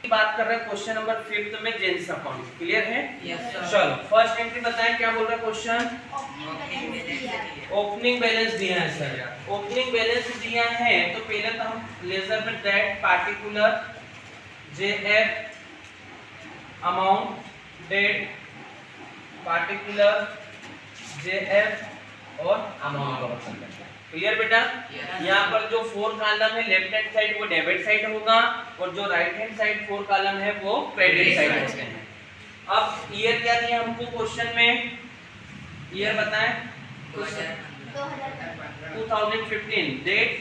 बात कर रहे हैं क्वेश्चन नंबर 5 में जेन्स अकाउंट। क्लियर है? Yes, sir. चलो फर्स्ट एंट्री बताएं क्या बोल रहा है क्वेश्चन। ओपनिंग बैलेंस दिया है सर। ओपनिंग बैलेंस दिया है तो पहले तो हम लेजर में that particular JF amount date particular JF और अमाउंट का वर्तन करते हैं। क्लियर बेटा? यहाँ पर जो 4 कॉलम है लेफ्ट हैंड साइड वो डेबिट साइड होगा और जो राइट हैंड साइड 4 कॉलम है वो क्रेडिट साइड होते हैं। अब ईयर क्या दिया हमको क्वेश्चन में, ईयर बताएं। 2015 डेट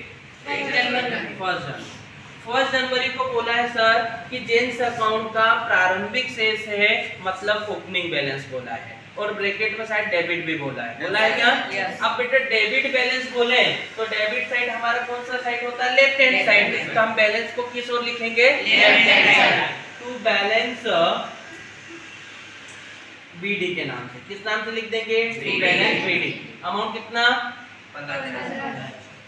1 जनवरी को बोला है सर कि जेन्स अकाउंट का प्रारंभिक शेष है, मतलब ओपनिंग बैलेंस बोला है और ब्रैकेट में शायद डेबिट भी बोला है। बोला है क्या? अब बेटा डेबिट बैलेंस बोले तो डेबिट साइड हमारा कौन सा साइड होता है? Left hand side. तो हम बैलेंस को किस ओर लिखेंगे? Left hand side. To balance B D नाम से, किस नाम से लिख देंगे? To balance BD. अमाउंट कितना?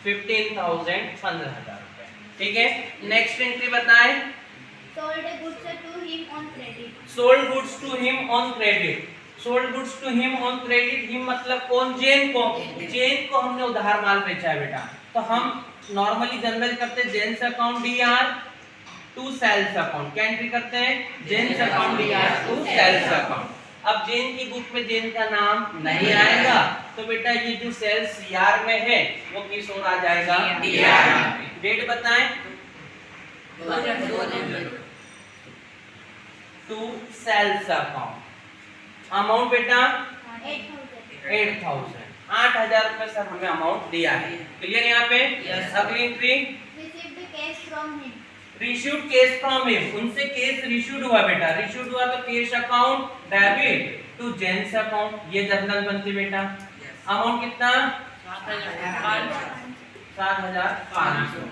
15,000 रुपए। ठीक है, नेक्स्ट एंट्री बताएं। Sold goods to him on credit. Sold goods to him on credit. Sold goods to him on credit, him मतलब कौन? जेन को। जेन को हमने उधार माल बेचा है बेटा। तो हम नॉर्मली जनरल करते हैं Jane's account DR to sales account. क्या एंट्री करते हैं? Jane's account DR to sales account. अब जेन की बुक में जेन का नाम नहीं आएगा तो बेटा ये जो सेल्स सीआर में है वो किस ओर आ जाएगा? डीआर। डेट बताएं। 2002 टू सेल्स अकाउंट। अमाउंट बेटा 8,000. 8,000 रुपए सर हमें अमाउंट दिया है। क्लियर यहाँ पे? अगली entry Received cash from him. Received cash from him, उनसे कैश रिसीव्ड हुआ बेटा। रिसीव्ड हुआ तो cash account debit to Jain's account, ये जर्नल बनती बेटा। अमाउंट कितना? 7,500।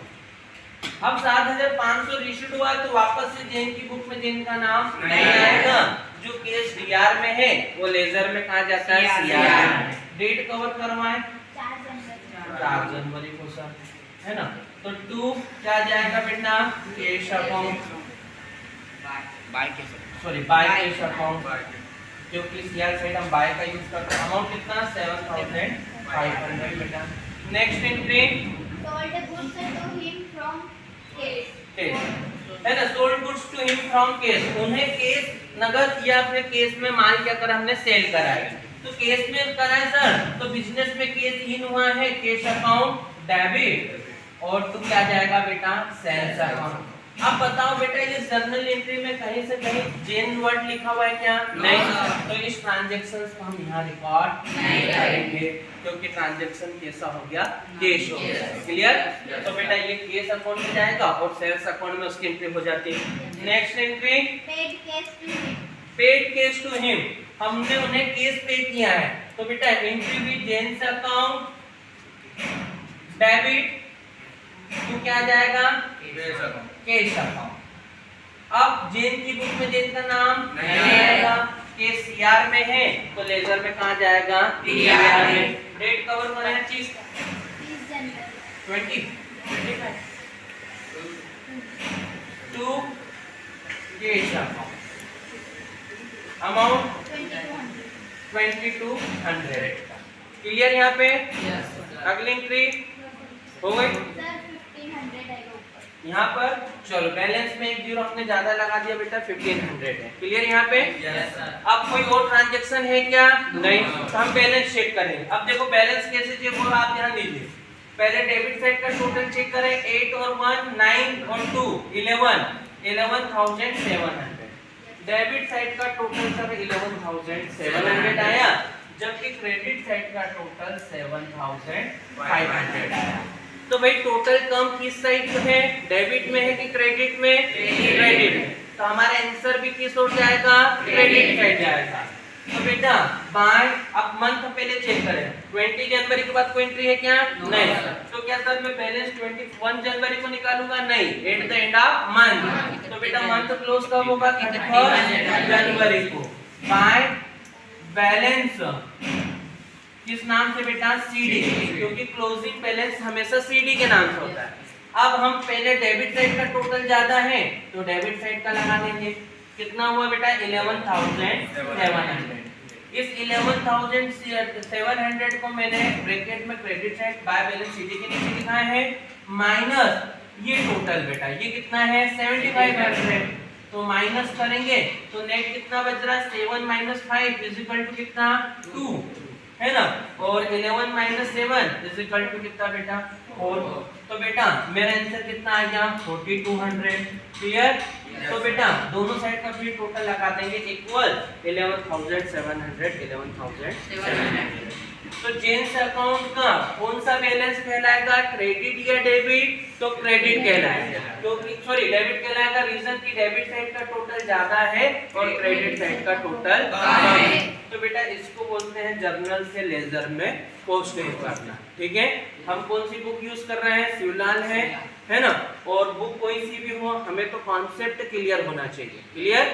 अब 7,500 रिसीव्ड हुआ तो वापस से जेन की बुक में जेन का नाम नहीं आएगा। जो केस डीआर में है वो लेजर में कहा जाता है सीआर में। डेट कवर करवाएं 4 जनवरी को सर, है ना? तो 2 क्या जाएगा बेटा? Cash account, by cash account, क्योंकि सीआर साइड हम बाय का यूज करते हैं। अमाउंट कितना? 7,500 बेटा। Next entry Sold goods to him from cash. है ना? Sold goods to him from cash, उन्हें केस नगद या फिर केस में माल क्या करा? हमने सेल करा है। तो केस में करा है सर तो बिजनेस में केस इन हुआ है, कैश अकाउंट डेबिट और तो क्या जाएगा बेटा? Sales account. अब बताओ बेटा ये जर्नल एंट्री में कहीं से कहीं जेन वर्ड लिखा हुआ है क्या? नहीं। तो इस ट्रांजैक्शंस को हम यहाँ रिकॉर्ड नहीं करेंगे क्योंकि ट्रांजैक्शन कैसा हो गया? कैश हो गया। क्लियर? तो बेटा ये केस अकाउंट में जाएगा और सेल्स अकाउंट में उसकी एंट्री हो जाती है। Next entry Paid cash to him. Paid cash to him, हमने उन्हें कैश पे किया है। तो बेटा एंट्री भी जेन्स अकाउंट डेबिट तो क्या जाएगा? Cash account. अब जेन की बुक में जेन का नाम नहीं आएगा, केस सीआर में है तो लेजर में कहाँ जाएगा? डीआर में। डेट कवर करें 30 Janwari. 25 to cash account. Amount 2,200। Clear यहाँ पे? अगली एंट्री हो गई। Sir, 1,500 आएगा ऊपर. यहाँ पर चलो बैलेंस में एक जीरो हमने ज्यादा लगा दिया बेटा, 1,500 है। क्लियर यहाँ पे? अब कोई और ट्रांजैक्शन है क्या? नहीं। तो हम बैलेंस चेक करेंगे। अब देखो बैलेंस कैसे चेक होगा आप ध्यान दीजिए। पहले डेबिट साइड का टोटल चेक करें। 8 और 1 9 और 2 11,700। डेबिट साइड का टोटल सर 11,700 आया, जबकि क्रेडिट साइड का टोटल 7,500 आया। तो भाई टोटल कम किस साइड पे है? डेबिट में है कि क्रेडिट में? क्रेडिट में। तो हमारा आंसर भी किस ओर जाएगा? क्रेडिट साइड जाएगा। तो बेटा बाय अब मंथ पहले चेक करें। 20 जनवरी के बाद कोई एंट्री है क्या? नहीं। तो क्या सर मैं बैलेंस 21 जनवरी को निकालूंगा? नहीं, at the end of month. तो बेटा मंथ क्लोज कब होगा? 31 जनवरी को। बाय बैलेंस किस नाम से बेटा? सीडी, क्योंकि क्लोजिंग बैलेंस हमेशा सीडी के नाम से होता है। अब हम पहले डेबिट साइड का टोटल ज्यादा है तो डेबिट साइड का लगा देंगे। कितना हुआ बेटा 11,700। इस 11,700 को मैंने ब्रैकेट में credit side by balance sheet के नीचे लिखा है माइनस ये टोटल बेटा ये कितना है 7500। तो माइनस करेंगे तो नेट कितना बच रहा है 7 - 5 = कितना 2 है ना। और 11 - 7 = कितना बेटा 4। तो बेटा मेरा आंसर कितना आ गया 4200। क्लियर। तो बेटा दोनों साइड का भी टोटल लगा देंगे इक्वल 11,700। तो जेन्स अकाउंट का कौन सा बैलेंस कहलाएगा क्रेडिट या डेबिट। तो क्रेडिट कहलाएगा क्योंकि सॉरी डेबिट कहलाएगा रीजन की डेबिट साइड का टोटल ज्यादा है और क्रेडिट साइड का टोटल कम है। तो बेटा इसको बोलते हैं जर्नल से लेजर में पोस्टिंग करना। ठीक है। हम कौन सी बुक यूज कर रहे हैं शिवलाल है ना। और बुक कोई सी भी हो हमें तो कॉन्सेप्ट क्लियर होना चाहिए। क्लियर।